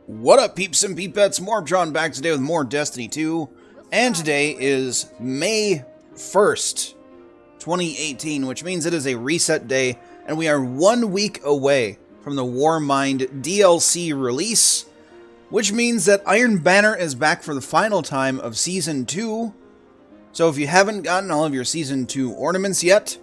What up, peeps and peepettes? MorbTron back today with more Destiny 2, and today is May 1st, 2018, which means it is a reset day, and we are 1 week away from the Warmind DLC release, which means that Iron Banner is back for the final time of Season 2. So if you haven't gotten all of your Season 2 ornaments yet,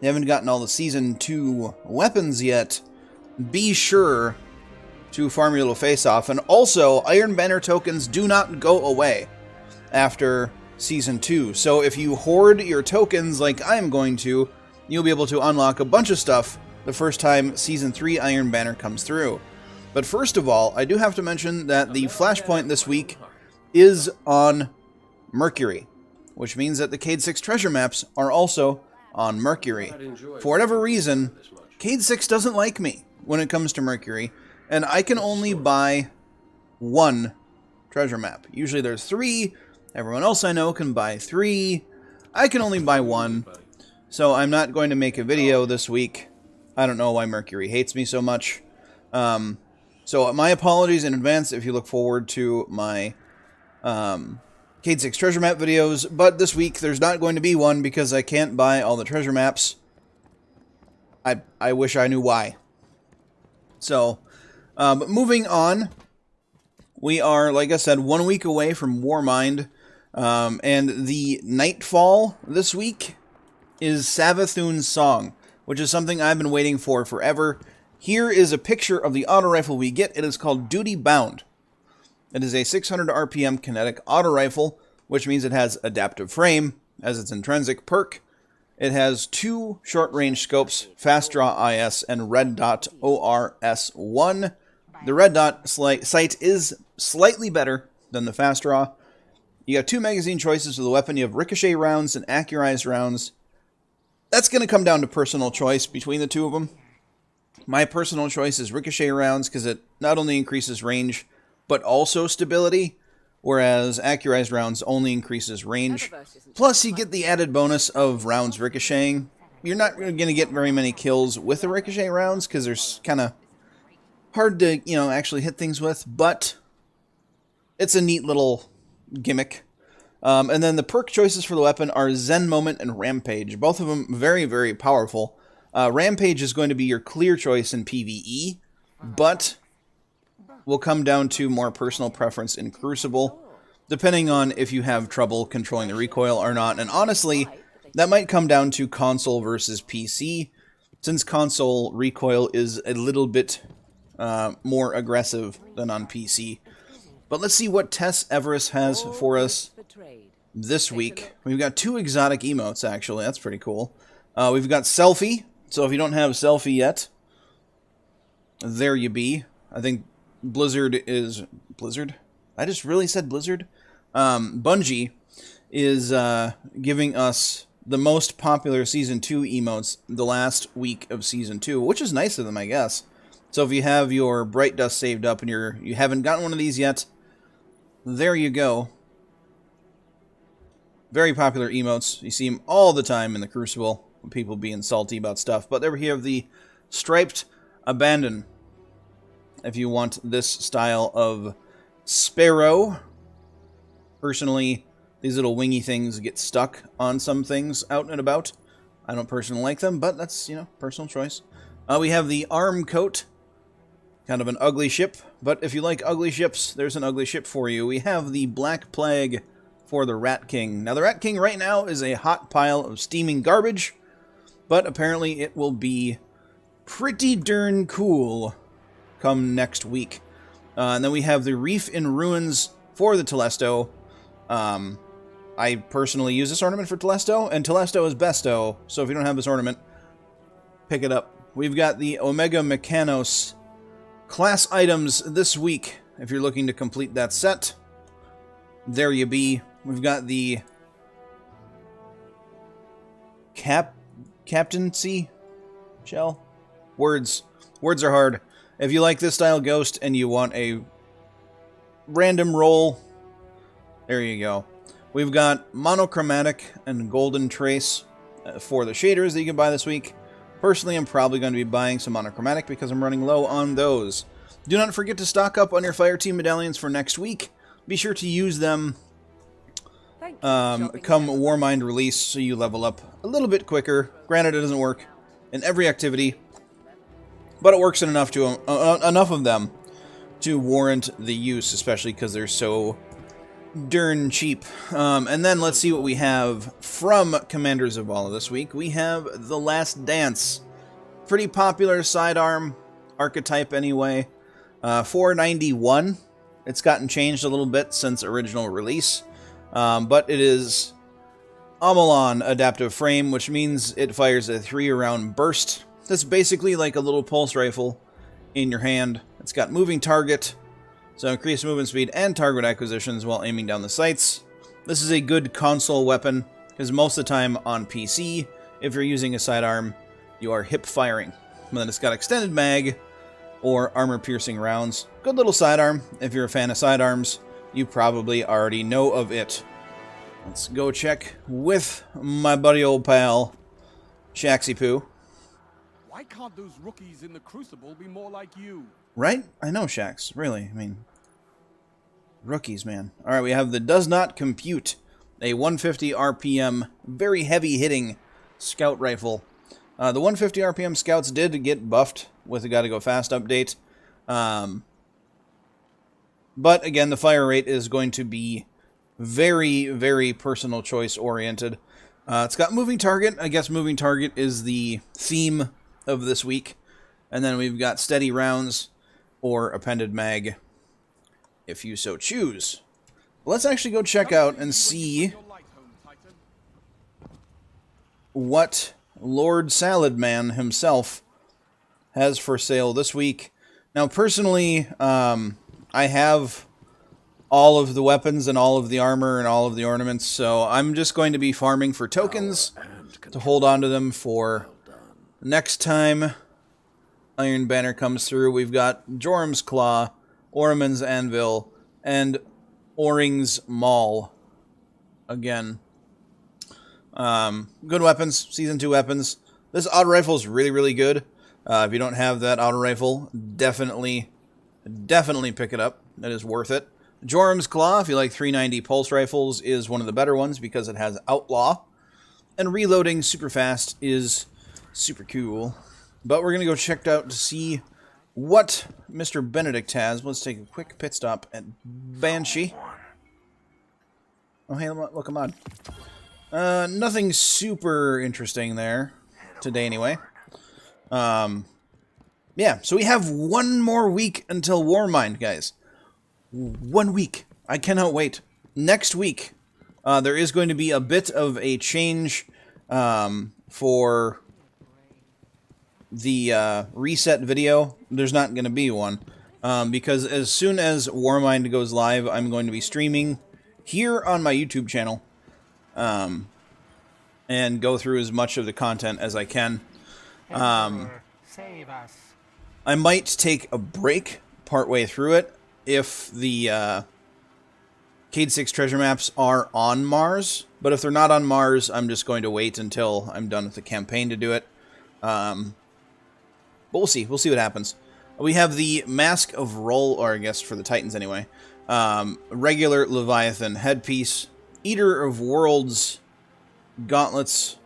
you haven't gotten all the Season 2 weapons yet, be sure to farm your little face off. And also, Iron Banner tokens do not go away after Season 2. So if you hoard your tokens like I'm going to, you'll be able to unlock a bunch of stuff the first time Season 3 Iron Banner comes through. But first of all, I do have to mention that the flashpoint this week is on Mercury, which means that the Cade 6 treasure maps are also on Mercury. For whatever reason, Cade 6 doesn't like me when it comes to Mercury, and I can only buy one treasure map. Usually there's 3, everyone else I know can buy 3, I can only buy 1, so I'm not going to make a video this week. I don't know why Mercury hates me so much. So my apologies in advance if you look forward to my Cade 6 treasure map videos, but this week there's not going to be one because I can't buy all the treasure maps. I wish I knew why. So, but moving on, we are, like I said, 1 week away from Warmind, and the Nightfall this week is Savathun's Song, which is something I've been waiting for forever. Here is a picture of the auto rifle we get. It is called Duty Bound. It is a 600 RPM kinetic auto rifle, which means it has adaptive frame as its intrinsic perk. It has 2 short-range scopes, Fast Draw IS and Red Dot ORS1. The Red Dot sight is slightly better than the Fast Draw. You got 2 magazine choices for the weapon. You have ricochet rounds and accurized rounds. That's going to come down to personal choice between the two of them. My personal choice is ricochet rounds because it not only increases range, but also stability, whereas accurized rounds only increases range. Plus, you get the added bonus of rounds ricocheting. You're not going to get very many kills with the ricochet rounds because they're kind of hard to, actually hit things with, but it's a neat little gimmick. And then the perk choices for the weapon are Zen Moment and Rampage. Both of them very, very powerful. Rampage is going to be your clear choice in PvE, but will come down to more personal preference in Crucible, depending on if you have trouble controlling the recoil or not. And honestly, that might come down to console versus PC, since console recoil is a little bit more aggressive than on PC. But let's see what Tess Everest has for us this week. We've got 2 exotic emotes, actually. That's pretty cool. We've got Selfie. So if you don't have Selfie yet, there you be. I think Blizzard is... Blizzard? I just really said Blizzard? Bungie is giving us the most popular Season 2 emotes the last week of Season 2, which is nice of them, I guess. So if you have your Bright Dust saved up and you haven't gotten one of these yet, there you go. Very popular emotes. You see them all the time in the Crucible, people being salty about stuff. But there we have the Striped Abandon, if you want this style of Sparrow. Personally, these little wingy things get stuck on some things out and about. I don't personally like them, but that's, personal choice. We have the Arm Coat, kind of an ugly ship, but if you like ugly ships, there's an ugly ship for you. We have the Black Plague for the Rat King. Now, the Rat King right now is a hot pile of steaming garbage, but apparently it will be pretty darn cool come next week. And then we have the Reef in Ruins for the Telesto. I personally use this ornament for Telesto, and Telesto is besto, so if you don't have this ornament, pick it up. We've got the Omega Mechanos class items this week, if you're looking to complete that set. There you be. We've got the Captaincy shell? Words are hard. If you like this style ghost and you want a random roll, there you go. We've got monochromatic and golden trace for the shaders that you can buy this week. Personally, I'm probably going to be buying some monochromatic because I'm running low on those. Do not forget to stock up on your fire team medallions for next week. Be sure to use them come Warmind release so you level up a little bit quicker. Granted, it doesn't work in every activity, but it works in enough of them to warrant the use, especially because they're so darn cheap. And then let's see what we have from Commanders of Valhalla this week. We have The Last Dance. Pretty popular sidearm archetype anyway. 491. It's gotten changed a little bit since original release. But it is Amalon adaptive frame, which means it fires a 3-round burst. That's basically like a little pulse rifle in your hand. It's got moving target, so increased movement speed and target acquisitions while aiming down the sights. This is a good console weapon, because most of the time on PC, if you're using a sidearm, you are hip firing. And then it's got extended mag or armor-piercing rounds. Good little sidearm. If you're a fan of sidearms, you probably already know of it. Let's go check with my buddy old pal, Shaxy Poo. Why can't those rookies in the Crucible be more like you? Right? I know, Shax. Really. I mean, rookies, man. Alright, we have the Does Not Compute, a 150 RPM, very heavy-hitting scout rifle. The 150 RPM scouts did get buffed with the Gotta Go Fast update. But again, the fire rate is going to be very, very personal choice oriented. It's got moving target. I guess moving target is the theme of this week. And then we've got steady rounds or appended mag, if you so choose. Let's actually go check out and see what Lord Salad Man himself has for sale this week. Now, personally, I have all of the weapons and all of the armor and all of the ornaments, so I'm just going to be farming for tokens to hold on to them for next time Iron Banner comes through. We've got Jorm's Claw, Ormond's Anvil, and Oring's Maul. Again, good weapons, Season 2 weapons. This auto rifle is really, really good. If you don't have that auto rifle, definitely pick it up. It is worth it. Jorm's Claw, if you like 390 pulse rifles, is one of the better ones because it has Outlaw. And reloading super fast is super cool. But we're going to go check out to see what Mr. Benedict has. Let's take a quick pit stop at Banshee. Oh, hey, look, I'm on. Nothing super interesting there today anyway. Yeah, so we have one more week until Warmind, guys. 1 week. I cannot wait. Next week, there is going to be a bit of a change for the reset video. There's not going to be one. Because as soon as Warmind goes live, I'm going to be streaming here on my YouTube channel. And go through as much of the content as I can. Save us. I might take a break partway through it if the Cade 6 treasure maps are on Mars. But if they're not on Mars, I'm just going to wait until I'm done with the campaign to do it. But we'll see. We'll see what happens. We have the Mask of Roll, or I guess for the Titans anyway. Regular Leviathan headpiece. Eater of Worlds gauntlets.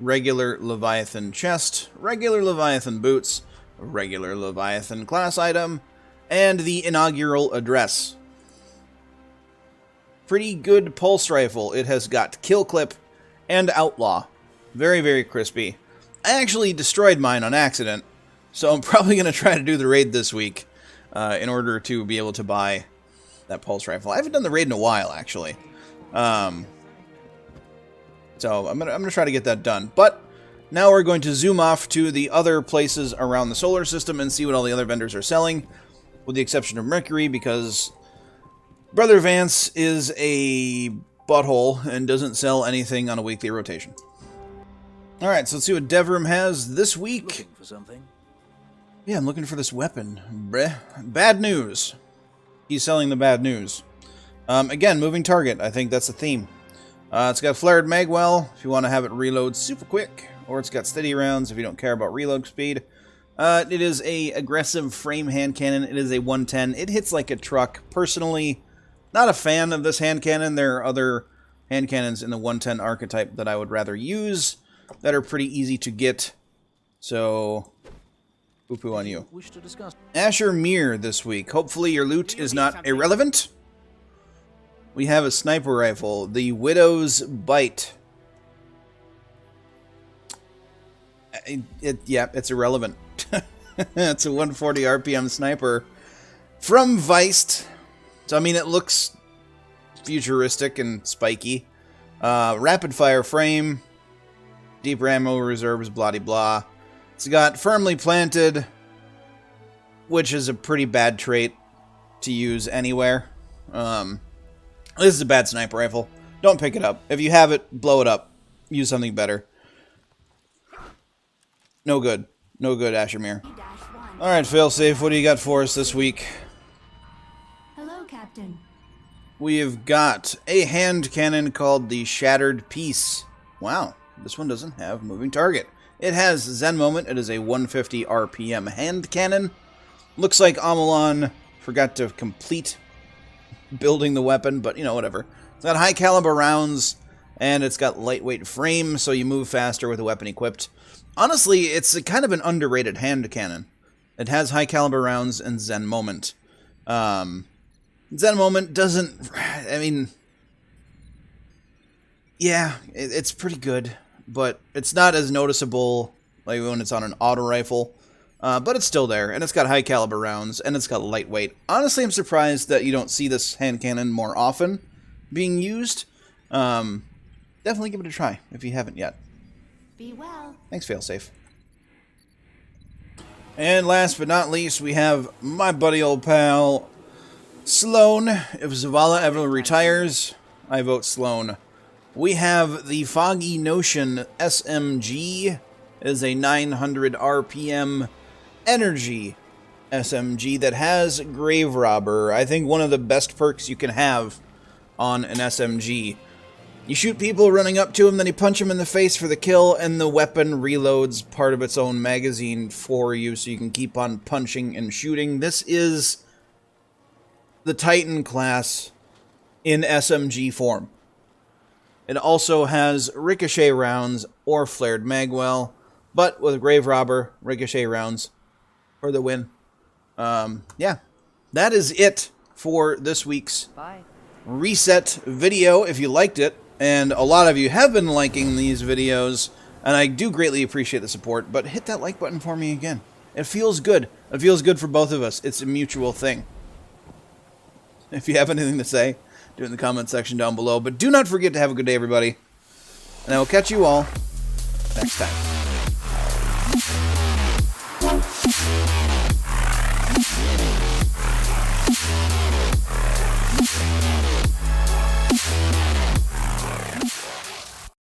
Regular Leviathan chest. Regular Leviathan boots. Regular Leviathan class item. And the inaugural address. Pretty good pulse rifle. It has got kill clip and outlaw. Very, very crispy. I actually destroyed mine on accident, so I'm probably going to try to do the raid this week in order to be able to buy that pulse rifle. I haven't done the raid in a while, actually. So I'm gonna try to get that done. But now we're going to zoom off to the other places around the solar system and see what all the other vendors are selling, with the exception of Mercury, because Brother Vance is a butthole and doesn't sell anything on a weekly rotation. Alright, so let's see what Devrim has this week. Looking for something? Yeah, I'm looking for this weapon. Bad news. He's selling the bad news. Again, moving target. I think that's the theme. It's got flared magwell if you want to have it reload super quick, or it's got steady rounds if you don't care about reload speed. It is a aggressive frame hand cannon. It is a 110. It hits like a truck. Personally, not a fan of this hand cannon. There are other hand cannons in the 110 archetype that I would rather use that are pretty easy to get. So, poo-poo on you. Asher Mir this week. Hopefully your loot is not irrelevant. We have a sniper rifle, the Widow's Bite. Yeah, it's irrelevant. It's a 140 RPM sniper from Weist. So, I mean, it looks futuristic and spiky. Rapid fire frame, deep ammo reserves, blah de blah. It's got firmly planted, which is a pretty bad trait to use anywhere. This is a bad sniper rifle. Don't pick it up. If you have it, blow it up. Use something better. No good. No good, Ashermere. Alright, Failsafe, what do you got for us this week? Hello, Captain. We have got a hand cannon called the Shattered Piece. Wow, this one doesn't have moving target. It has Zen Moment. It is a 150 RPM hand cannon. Looks like Amalon forgot to complete building the weapon, but, you know, whatever. It's got high caliber rounds, and it's got lightweight frame, so you move faster with the weapon equipped. Honestly, it's a kind of an underrated hand cannon. It has high caliber rounds and Zen Moment. Zen Moment doesn't... I mean... Yeah, it's pretty good, but it's not as noticeable like when it's on an auto rifle. But it's still there, and it's got high caliber rounds, and it's got lightweight. Honestly, I'm surprised that you don't see this hand cannon more often being used. Definitely give it a try if you haven't yet. Be well. Thanks, Failsafe. And last but not least, we have my buddy old pal, Sloan. If Zavala ever retires, I vote Sloan. We have the Foggy Notion SMG. It is a 900 RPM energy SMG that has Grave Robber. I think one of the best perks you can have on an SMG. You shoot people running up to him, then you punch him in the face for the kill, and the weapon reloads part of its own magazine for you, so you can keep on punching and shooting. This is the Titan class in SMG form. It also has ricochet rounds or flared magwell, but with Grave Robber, ricochet rounds for the win. Yeah, that is it for this week's reset video. If you liked it, and a lot of you have been liking these videos, and I do greatly appreciate the support, but hit that like button for me again. It feels good. It feels good for both of us. It's a mutual thing. If you have anything to say, do it in the comment section down below. But do not forget to have a good day, everybody. And I will catch you all next time.